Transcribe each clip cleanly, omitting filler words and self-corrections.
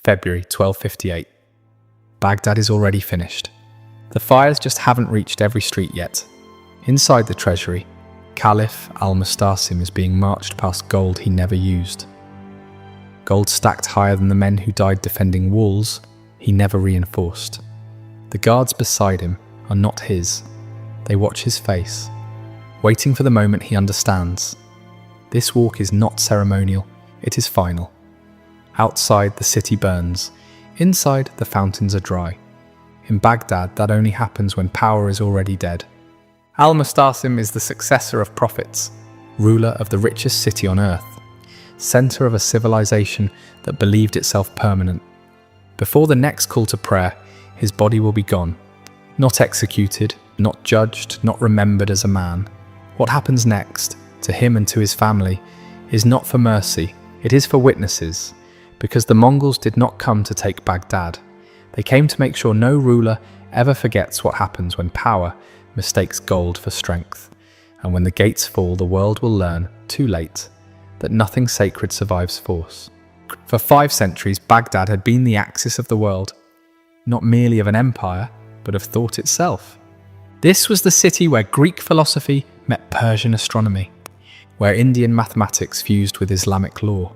February 1258. Baghdad is already finished. The fires just haven't reached every street yet. Inside the treasury, Caliph al-Mustasim is being marched past gold he never used. Gold stacked higher than the men who died defending walls he never reinforced. The guards beside him are not his. They watch his face, waiting for the moment he understands. This walk is not ceremonial, it is final. Outside, the city burns. Inside, the fountains are dry. In Baghdad, that only happens when power is already dead. Al-Mustasim is the successor of prophets, ruler of the richest city on earth, center of a civilization that believed itself permanent. Before the next call to prayer, his body will be gone. Not executed, not judged, not remembered as a man. What happens next, to him and to his family, is not for mercy, it is for witnesses, because the Mongols did not come to take Baghdad. They came to make sure no ruler ever forgets what happens when power mistakes gold for strength. And when the gates fall, the world will learn, too late, that nothing sacred survives force. For 5 centuries, Baghdad had been the axis of the world, not merely of an empire, but of thought itself. This was the city where Greek philosophy met Persian astronomy, where Indian mathematics fused with Islamic law,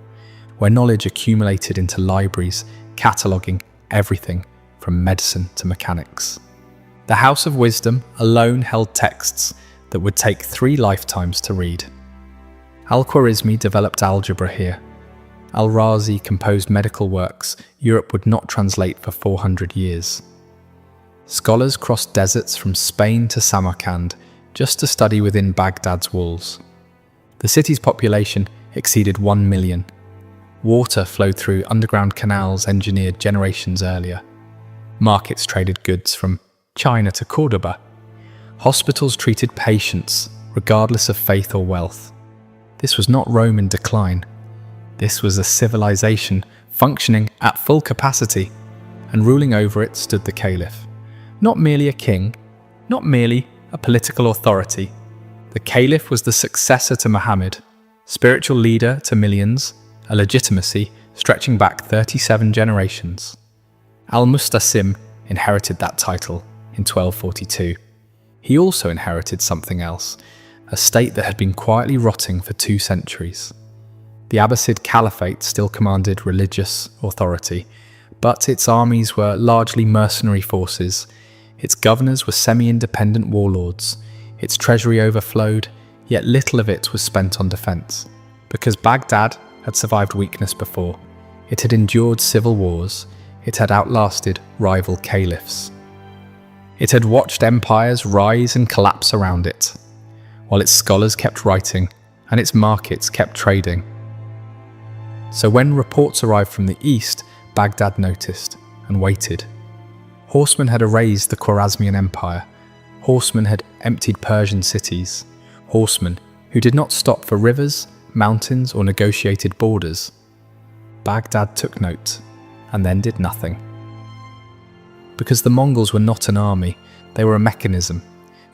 where knowledge accumulated into libraries, cataloguing everything from medicine to mechanics. The House of Wisdom alone held texts that would take 3 lifetimes to read. Al-Khwarizmi developed algebra here. Al-Razi composed medical works Europe would not translate for 400 years. Scholars crossed deserts from Spain to Samarkand just to study within Baghdad's walls. The city's population exceeded 1 million. Water flowed through underground canals engineered generations earlier. Markets traded goods from China to Cordoba. Hospitals treated patients regardless of faith or wealth. This was not Rome in decline. This was a civilization functioning at full capacity, and ruling over it stood the Caliph. Not merely a king, not merely a political authority. The Caliph was the successor to Muhammad, spiritual leader to millions, a legitimacy stretching back 37 generations. Al-Mustasim inherited that title in 1242. He also inherited something else, a state that had been quietly rotting for 2 centuries. The Abbasid Caliphate still commanded religious authority, but its armies were largely mercenary forces. Its governors were semi-independent warlords. Its treasury overflowed, yet little of it was spent on defense. Because Baghdad had survived weakness before, it had endured civil wars, it had outlasted rival caliphs. It had watched empires rise and collapse around it, while its scholars kept writing and its markets kept trading. So when reports arrived from the east, Baghdad noticed and waited. Horsemen had erased the Khwarezmian Empire. Horsemen had emptied Persian cities. Horsemen who did not stop for rivers, mountains, or negotiated borders. Baghdad took note and then did nothing. Because the Mongols were not an army, they were a mechanism,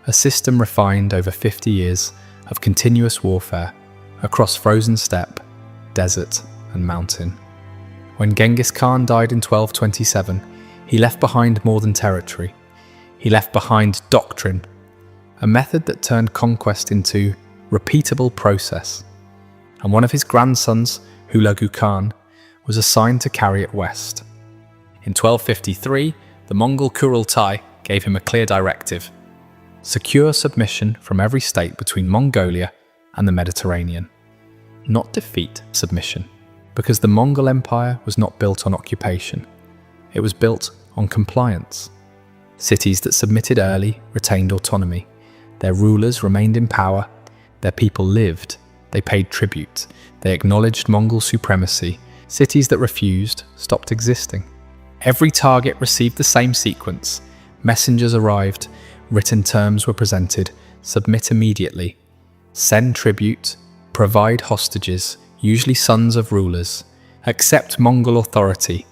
a system refined over 50 years of continuous warfare across frozen steppe, desert, and mountain. When Genghis Khan died in 1227, he left behind more than territory. He left behind doctrine, a method that turned conquest into repeatable process. And one of his grandsons, Hulagu Khan, was assigned to carry it west. In 1253, the Mongol Kurultai gave him a clear directive: secure submission from every state between Mongolia and the Mediterranean. Not defeat submission, because the Mongol Empire was not built on occupation. It was built on compliance. Cities that submitted early retained autonomy. Their rulers remained in power. Their people lived. They paid tribute. They acknowledged Mongol supremacy. Cities that refused stopped existing. Every target received the same sequence. Messengers arrived. Written terms were presented. Submit immediately. Send tribute. Provide hostages, usually sons of rulers. Accept Mongol authority.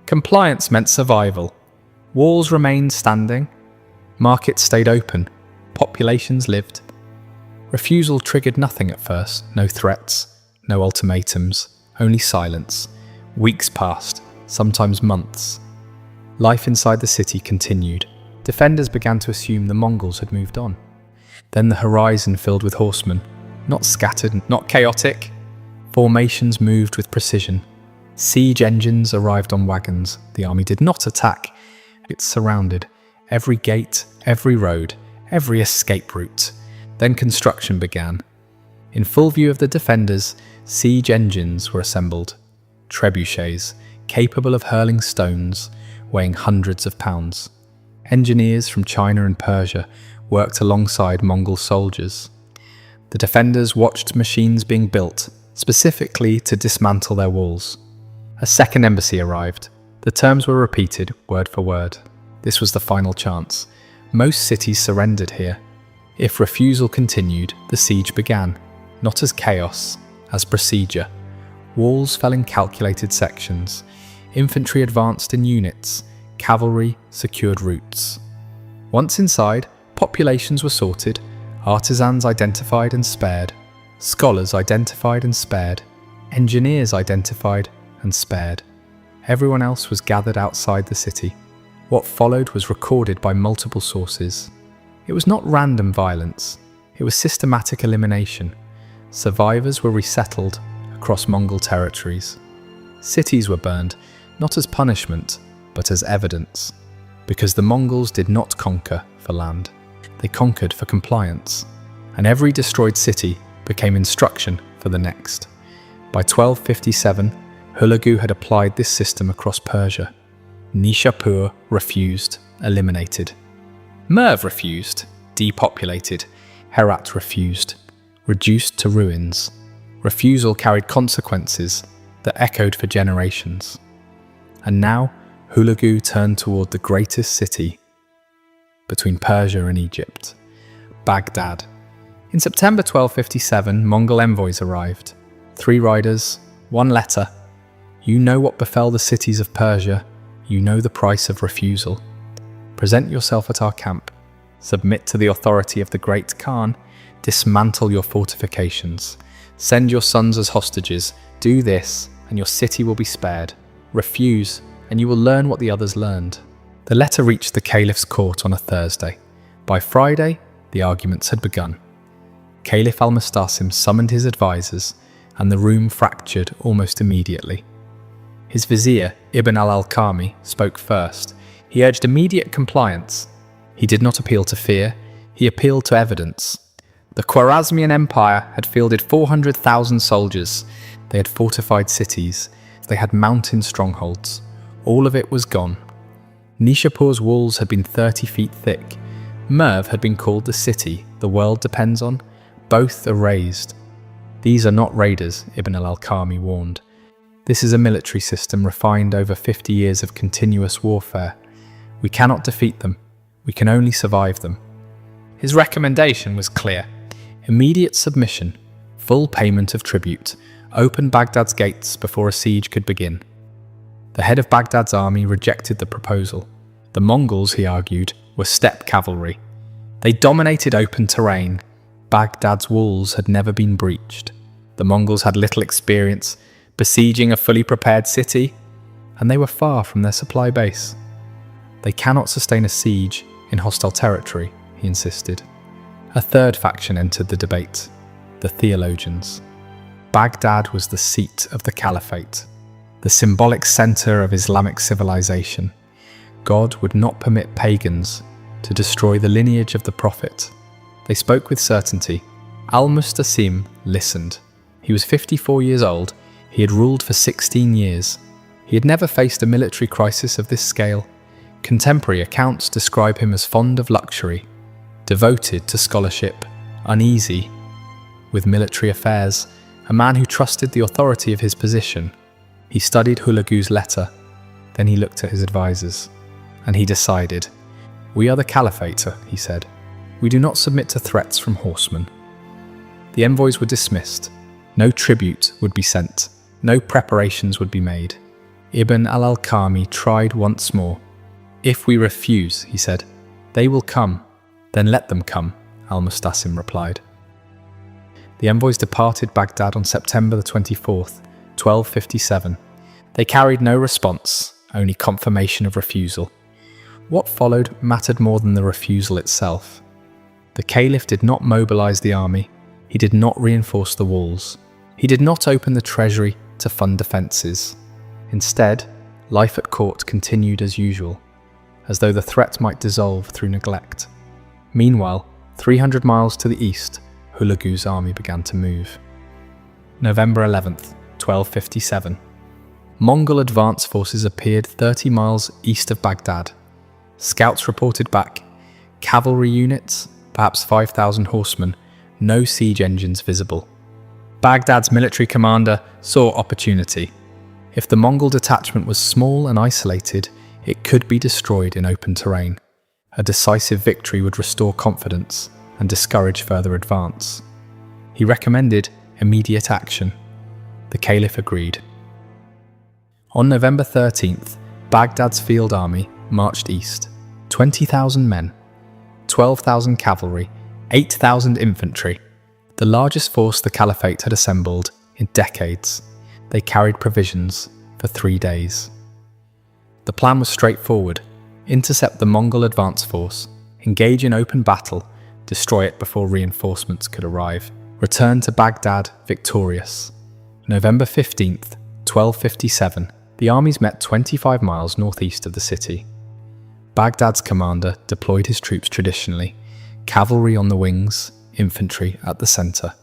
Compliance meant survival. Walls remained standing. Markets stayed open. Populations lived. Refusal triggered nothing at first. No threats, no ultimatums, only silence. Weeks passed. sometimes months. Life inside the city continued. Defenders began to assume the Mongols had moved on. Then the horizon filled with horsemen, not scattered, not chaotic. Formations moved with precision. Siege engines arrived on wagons. The army did not attack. It surrounded every gate, every road, every escape route. Then construction began. In full view of the defenders, siege engines were assembled. Trebuchets, capable of hurling stones, weighing hundreds of pounds. Engineers from China and Persia worked alongside Mongol soldiers. The defenders watched machines being built, specifically to dismantle their walls. A second embassy arrived. The terms were repeated, word for word. This was the final chance. Most cities surrendered here. If refusal continued, the siege began, not as chaos, as procedure. Walls fell in calculated sections. Infantry advanced in units. Cavalry secured routes. Once inside, populations were sorted, artisans identified and spared, scholars identified and spared, engineers identified and spared. Everyone else was gathered outside the city. What followed was recorded by multiple sources. It was not random violence, it was systematic elimination. Survivors were resettled across Mongol territories. Cities were burned, not as punishment, but as evidence. Because the Mongols did not conquer for land, they conquered for compliance. And every destroyed city became instruction for the next. By 1257, Hulagu had applied this system across Persia. Nishapur refused, eliminated. Merv refused, depopulated. Herat refused, reduced to ruins. Refusal carried consequences that echoed for generations. And now, Hulagu turned toward the greatest city between Persia and Egypt, Baghdad. In September 1257, Mongol envoys arrived. 3 riders, 1 letter. You know what befell the cities of Persia. You know the price of refusal. Present yourself at our camp. Submit to the authority of the great Khan. Dismantle your fortifications. Send your sons as hostages. Do this, and your city will be spared. Refuse, and you will learn what the others learned. The letter reached the caliph's court on a Thursday. By Friday, the arguments had begun. Caliph al-Mustasim summoned his advisors, and the room fractured almost immediately. His vizier, Ibn al-Alqami, spoke first. He urged immediate compliance. He did not appeal to fear, he appealed to evidence. The Khwarezmian Empire had fielded 400,000 soldiers. They had fortified cities. They had mountain strongholds. All of it was gone. Nishapur's walls had been 30 feet thick. Merv had been called the city the world depends on. Both are razed. These are not raiders, Ibn al-Alqami warned. This is a military system refined over 50 years of continuous warfare. We cannot defeat them. We can only survive them. His recommendation was clear. Immediate submission, full payment of tribute, open Baghdad's gates before a siege could begin. The head of Baghdad's army rejected the proposal. The Mongols, he argued, were steppe cavalry. They dominated open terrain. Baghdad's walls had never been breached. The Mongols had little experience besieging a fully prepared city, and they were far from their supply base. They cannot sustain a siege in hostile territory, he insisted. A third faction entered the debate, the theologians. Baghdad was the seat of the caliphate, the symbolic center of Islamic civilization. God would not permit pagans to destroy the lineage of the Prophet. They spoke with certainty. Al-Mustasim listened. He was 54 years old. He had ruled for 16 years. He had never faced a military crisis of this scale. Contemporary accounts describe him as fond of luxury, devoted to scholarship, uneasy with military affairs, a man who trusted the authority of his position. He studied Hulagu's letter, then he looked at his advisors, and he decided, "We are the caliphate," he said. "We do not submit to threats from horsemen." The envoys were dismissed. No tribute would be sent. No preparations would be made. Ibn al-Alqami tried once more. "If we refuse," he said, "they will come." "Then let them come," al-Mustasim replied. The envoys departed Baghdad on September the 24th, 1257. They carried no response, only confirmation of refusal. What followed mattered more than the refusal itself. The Caliph did not mobilize the army. He did not reinforce the walls. He did not open the treasury to fund defences. Instead, life at court continued as usual, as though the threat might dissolve through neglect. Meanwhile, 300 miles to the east, Hulagu's army began to move. November 11th, 1257. Mongol advance forces appeared 30 miles east of Baghdad. Scouts reported back. Cavalry units, perhaps 5,000 horsemen, no siege engines visible. Baghdad's military commander saw opportunity. If the Mongol detachment was small and isolated, it could be destroyed in open terrain. A decisive victory would restore confidence and discourage further advance. He recommended immediate action. The Caliph agreed. On November 13th, Baghdad's field army marched east. 20,000 men, 12,000 cavalry, 8,000 infantry. The largest force the Caliphate had assembled in decades. They carried provisions for 3 days. The plan was straightforward. Intercept the Mongol advance force, engage in open battle, destroy it before reinforcements could arrive. Return to Baghdad victorious. November 15th, 1257, the armies met 25 miles northeast of the city. Baghdad's commander deployed his troops traditionally, cavalry on the wings, infantry at the centre.